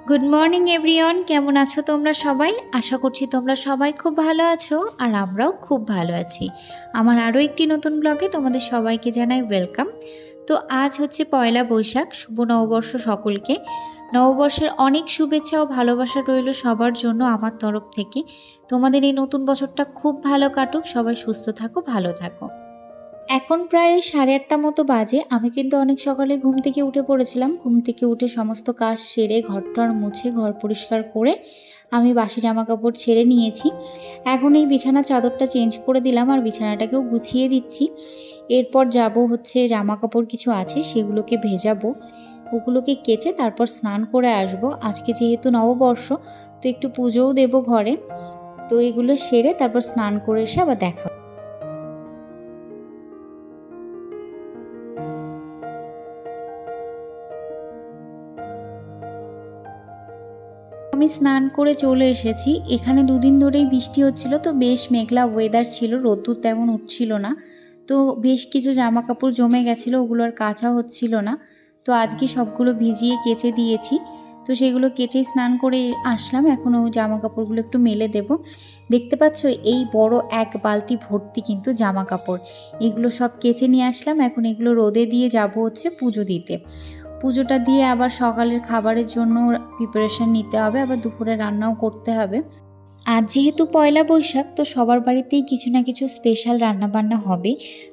Good morning everyone, কেমন আছো তোমরা সবাই? আশা করছি তোমরা সবাই খুব ভালো আছো আর আমরাও খুব ভালো আছি। আমার আরও একটি নতুন ব্লগে তোমাদের সবাইকে জানাই ওয়েলকাম। তো আজ হচ্ছে পয়লা বৈশাখ, শুভ নববর্ষ সকলকে। নববর্ষের অনেক শুভেচ্ছা ও ভালোবাসা রইল সবার জন্য আমার তরফ থেকে। তোমাদের এই নতুন বছরটা খুব ভালো কাটুক, সবাই সুস্থ থাকো, ভালো থাকো। এখন প্রায় 8:30 মতো বাজে। আমি কিন্তু অনেক সকালে ঘুম থেকে উঠে পড়েছিলাম। ঘুম থেকে উঠে সমস্ত কাজ সেরে ঘরটর মুছে ঘর পরিষ্কার করে আমি বাসি জামা কাপড় ছেড়ে নিয়েছি। এখন এই বিছানার চাদরটা চেঞ্জ করে দিলাম আর বিছানাটাকেও গুছিয়ে দিচ্ছি। এরপর যাব হচ্ছে জামা কাপড় কিছু আছে সেগুলোকে ভেজাবো, ওগুলোকে কেচে তারপর স্নান করে আসব। আজকে যেহেতু নববর্ষ, তো একটু পুজোও দেবো ঘরে। তো এগুলো সেরে তারপর স্নান করে এসে আবার দেখা। আমি স্নান করে চলে এসেছি। এখানে দুদিন ধরেই বৃষ্টি হচ্ছিল, তো বেশ মেঘলা ওয়েদার ছিল, রোদ্দুর তেমন উঠছিল না। তো বেশ কিছু জামা কাপড় জমে গেছিলো, ওগুলো আর কাচা হচ্ছিল না। তো আজকে সবগুলো ভিজিয়ে কেচে দিয়েছি। তো সেগুলো কেচেই স্নান করে আসলাম। এখন ও জামা কাপড়গুলো একটু মেলে দেব। দেখতে পাচ্ছ এই বড় এক বালতি ভর্তি কিন্তু জামা কাপড়, এগুলো সব কেচে নিয়ে আসলাম। এখন এগুলো রোদে দিয়ে যাব হচ্ছে পুজো দিতে। পুজোটা দিয়ে আবার সকালের খাবারের জন্য প্রিপারেশান নিতে হবে, আবার দুপুরে রান্নাও করতে হবে। আজ যেহেতু পয়লা বৈশাখ, তো সবার বাড়িতেই কিছু না কিছু স্পেশাল রান্নাবান্না হবে।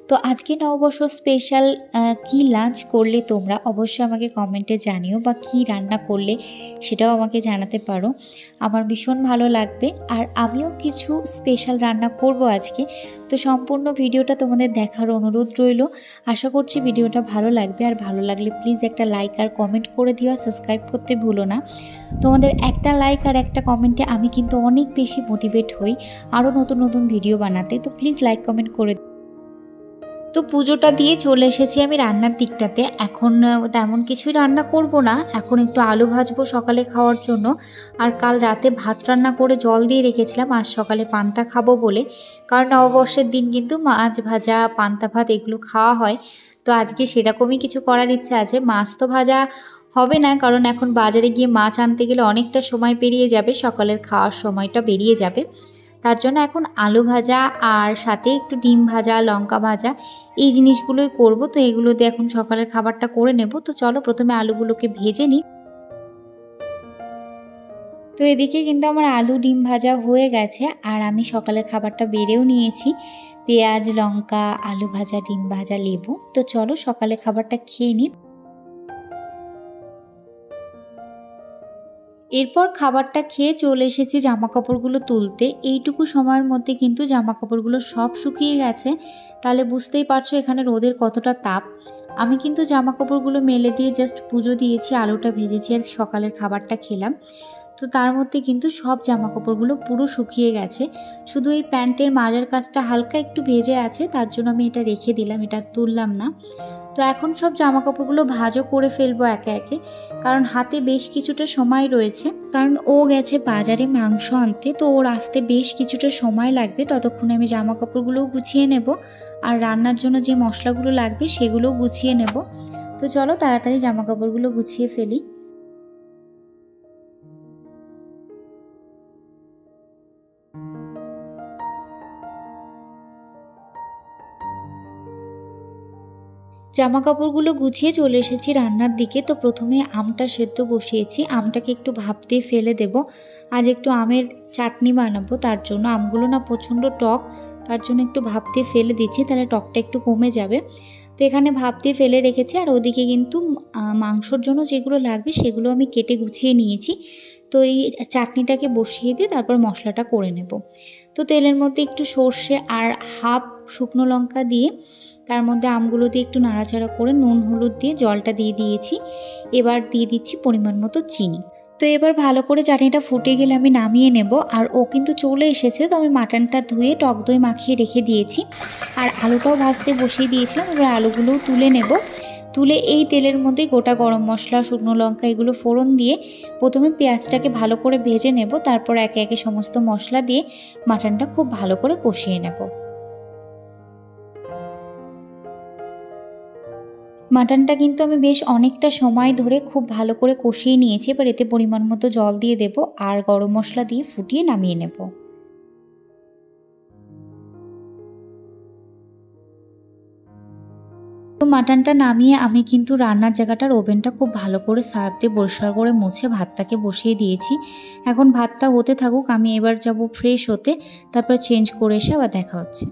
তো আজকে নববর্ষ স্পেশাল কি লাঞ্চ করলে তোমরা অবশ্যই আমাকে কমেন্টে জানিও, বা কি রান্না করলে সেটাও আমাকে জানাতে পারো, আমার ভীষণ ভালো লাগবে। আর আমিও কিছু স্পেশাল রান্না করব আজকে। তো সম্পূর্ণ ভিডিওটা তোমাদের দেখার অনুরোধ রইল। আশা করছি ভিডিওটা ভালো লাগবে, আর ভালো লাগলে প্লিজ একটা লাইক আর কমেন্ট করে দিও, আর সাবস্ক্রাইব করতে ভুলো না। তোমাদের একটা লাইক আর একটা কমেন্টে আমি কিন্তু অনেক বেশি মোটিভেট হই আরও নতুন নতুন ভিডিও বানাতে। তো প্লিজ লাইক কমেন্ট করে। তো পুজোটা দিয়ে চলে এসেছি আমি রান্নার দিকটাতে। এখন তেমন কিছুই রান্না করব না, এখন একটু আলু ভাজবো সকালে খাওয়ার জন্য। আর কাল রাতে ভাত রান্না করে জল দিয়ে রেখেছিলাম আজ সকালে পান্তা খাবো বলে, কারণ নববর্ষের দিন কিন্তু মাছ ভাজা পান্তা ভাত এগুলো খাওয়া হয়। তো আজকে সেরকমই কিছু করার ইচ্ছা আছে। মাছ তো ভাজা হবে না, কারণ এখন বাজারে গিয়ে মাছ আনতে গেলে অনেকটা সময় পেরিয়ে যাবে, সকালের খাওয়ার সময়টা বেরিয়ে যাবে। তার জন্য এখন আলু ভাজা আর সাথে একটু ডিম ভাজা, লঙ্কা ভাজা, এই জিনিসগুলোই করব। তো এগুলো দিয়ে এখন সকালের খাবারটা করে নেব। তো চলো প্রথমে আলুগুলোকে ভেজে নিই। তো এদিকে কিন্তু আমার আলু ডিম ভাজা হয়ে গেছে, আর আমি সকালের খাবারটা বেড়েও নিয়েছি, পেঁয়াজ লঙ্কা আলু ভাজা ডিম ভাজা লেবু। তো চলো সকালে খাবারটা খেয়ে নিই। এরপর খাবারটা খেয়ে চলে এসেছি জামা কাপড়গুলো তুলতে। এইটুকু সময়ের মধ্যে কিন্তু জামা কাপড়গুলো সব শুকিয়ে গেছে। তাহলে বুঝতেই পারছো এখানে রোদের কতটা তাপ। আমি কিন্তু জামা কাপড়গুলো মেলে দিয়ে জাস্ট পুজো দিয়েছি, আলুটা ভেজেছি আর সকালের খাবারটা খেলাম। তো তার মধ্যে কিন্তু সব জামা কাপড়গুলো পুরো শুকিয়ে গেছে। শুধু এই প্যান্টের মাঝের কাজটা হালকা একটু ভেজে আছে, তার জন্য আমি এটা রেখে দিলাম, এটা তুললাম না। তো এখন সব জামা কাপড়গুলো ভাঁজও করে ফেলবো একে একে, কারণ হাতে বেশ কিছুটা সময় রয়েছে। কারণ ও গেছে বাজারে মাংস আনতে, তো ওর আসতে বেশ কিছুটা সময় লাগবে। ততক্ষণে আমি জামা কাপড়গুলোও গুছিয়ে নেব, আর রান্নার জন্য যে মশলাগুলো লাগবে সেগুলোও গুছিয়ে নেব। তো চলো তাড়াতাড়ি জামা কাপড়গুলো গুছিয়ে ফেলি। জামা কাপড়গুলো গুছিয়ে চলে এসেছি রান্নার দিকে। তো প্রথমে আমটা সেদ্ধ বসিয়েছি, আমটাকে একটু ভাপ দিয়ে ফেলে দেব। আজ একটু আমের চাটনি বানাবো, তার জন্য আমগুলো না প্রচণ্ড টক, তার জন্য একটু ভাপ দিয়ে ফেলে দিচ্ছি, তাহলে টকটা একটু কমে যাবে। তো এখানে ভাপ দিয়ে ফেলে রেখেছি, আর ওদিকে কিন্তু মাংসর জন্য যেগুলো লাগবে সেগুলো আমি কেটে গুছিয়ে নিয়েছি। তো এই চাটনিটাকে বসিয়ে দিয়ে তারপর মশলাটা করে নেব। তো তেলের মধ্যে একটু সর্ষে আর হাফ শুকনো লঙ্কা দিয়ে তার মধ্যে আমগুলো দিয়ে একটু নাড়াচাড়া করে নুন হলুদ দিয়ে জলটা দিয়ে দিয়েছি। এবার দিয়ে দিচ্ছি পরিমাণ মতো চিনি। তো এবার ভালো করে চাটনিটা ফুটে গেলে আমি নামিয়ে নেব। আর ও কিন্তু চলে এসেছে, তো আমি মাটনটা ধুয়ে টক দই মাখিয়ে রেখে দিয়েছি, আর আলুটাও ভাজতে বসিয়ে দিয়েছিলাম। এবার আলুগুলোও তুলে নেব। তুলে এই তেলের মধ্যে গোটা গরম মশলা শুকনো লঙ্কা এগুলো ফোড়ন দিয়ে প্রথমে পেঁয়াজটাকে ভালো করে ভেজে নেব, তারপর একে একে সমস্ত মশলা দিয়ে মাটনটা খুব ভালো করে কষিয়ে নেব। মাটনটা কিন্তু আমি বেশ অনেকটা সময় ধরে খুব ভালো করে কষিয়ে নিয়েছি। এবার এতে পরিমাণ মতো জল দিয়ে দেব আর গরম মশলা দিয়ে ফুটিয়ে নামিয়ে নেব। তো মাটনটা নামিয়ে আমি কিন্তু রান্নার জায়গাটার ওভেনটা খুব ভালো করে সার্ফ দিয়ে পরিষ্কার করে মুছে ভাতটাকে বসিয়ে দিয়েছি। এখন ভাতটা হতে থাকুক, আমি এবার যাব ফ্রেশ হতে, তারপর চেঞ্জ করে এসে আবার দেখা হচ্ছে।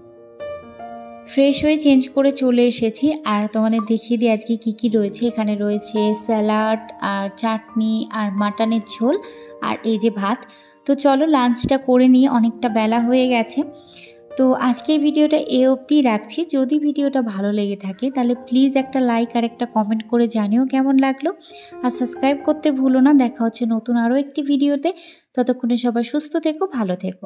ফ্রেশ হয়ে চেঞ্জ করে চলে এসেছি আর তোমাদের দেখিয়ে দিই আজকে কি কি রয়েছে। এখানে রয়েছে স্যালাড আর চাটনি আর মাটনের ঝোল আর এই যে ভাত। তো চলো লাঞ্চটা করে নিই, অনেকটা বেলা হয়ে গেছে। তো আজকের ভিডিওটা অবধিই রাখছি। যদি ভিডিওটা ভালো লেগে থাকে তাহলে প্লিজ একটা লাইক আর একটা কমেন্ট করে জানিও কেমন লাগলো। আর সাবস্ক্রাইব করতে ভুলো না। দেখা হচ্ছে নতুন আরও একটি ভিডিওতে। ততক্ষণে সবাই সুস্থ থেকো, ভালো থেকো।